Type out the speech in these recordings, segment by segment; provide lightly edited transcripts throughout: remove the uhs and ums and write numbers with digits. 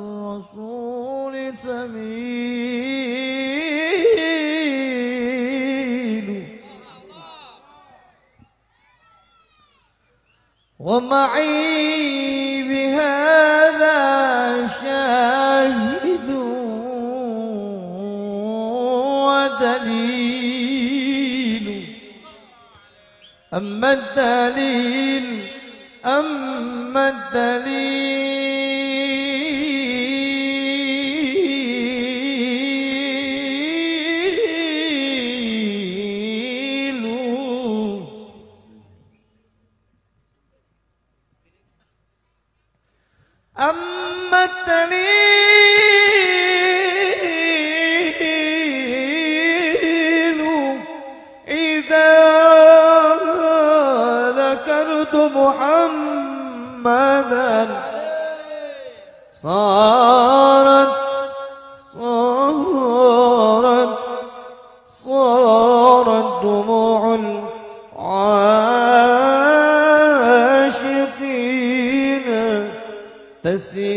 بالرسول تميل ومعي بهذا شاهد ودليل أما الدليل أما الدليل إذا ذكرت محمدا صارت دموع العاشقين تسيل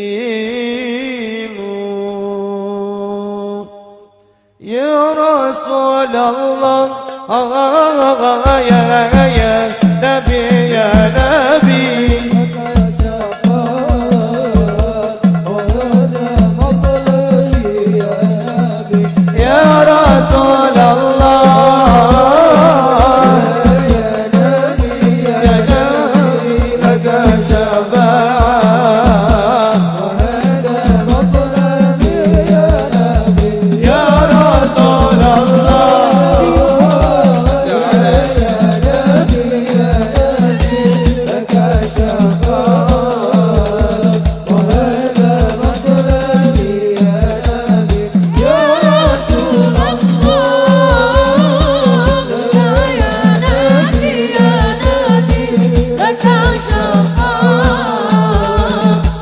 يا رسول الله يا نبي يا نبي يا رسول الله يا نبي لك شفاعة وهذا مطلبي يا نبي يا رسول الله يا نبي لك شفاعة وهذا مطلبي يا نبي يا رسول الله يا نبي لك شفاعة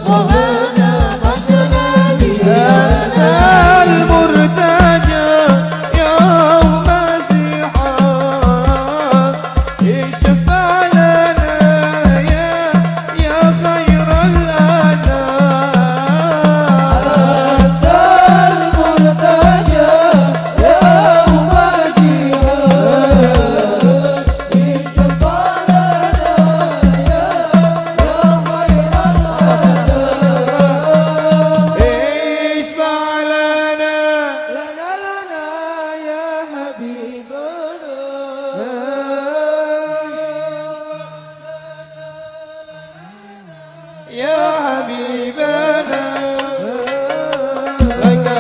وهذا مطلبي يا المرتجى يوم الزحام اشفع لنا يا خير الأنام أنت المرتجى يوم الزحام اشفع لنا يا خير الأنام اشفع لنا يا حبيبنا يا حبيبنا لك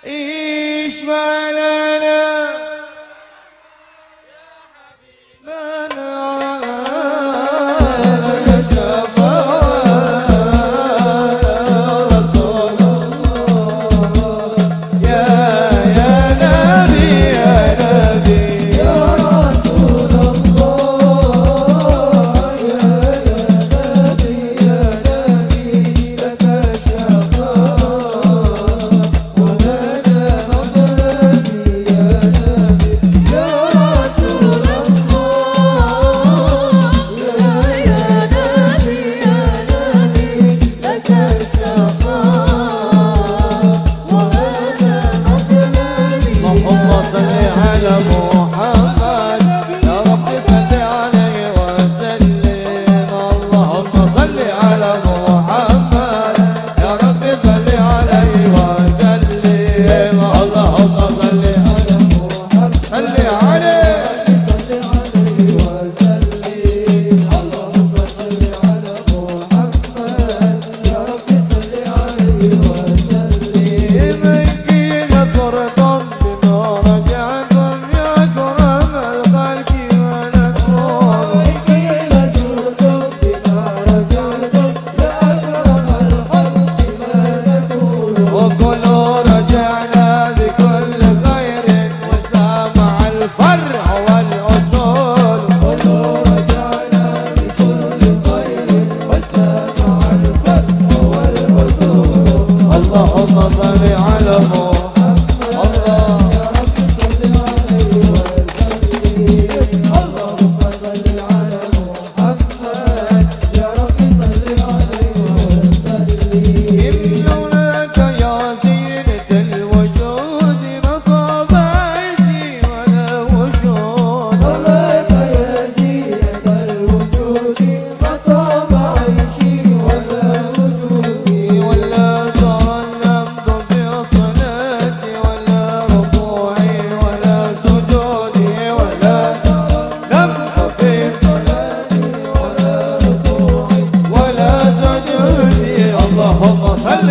اشفع لنا صل على محمد الله يا رب صل عليه وسلم اللهم صل على محمد يا رب صل عليه وسلم لولاك يا زينة الوجود ما طاب عيشي ولا وجود لولاك يا زينة الوجود ما طاب عيشي ولا وجودي ولا تعلمت بصلاتي ولا ركوعي ولا سجودي ولا تعلمت في صلاتي ولا ركوعي ولا سجودي اللهم صل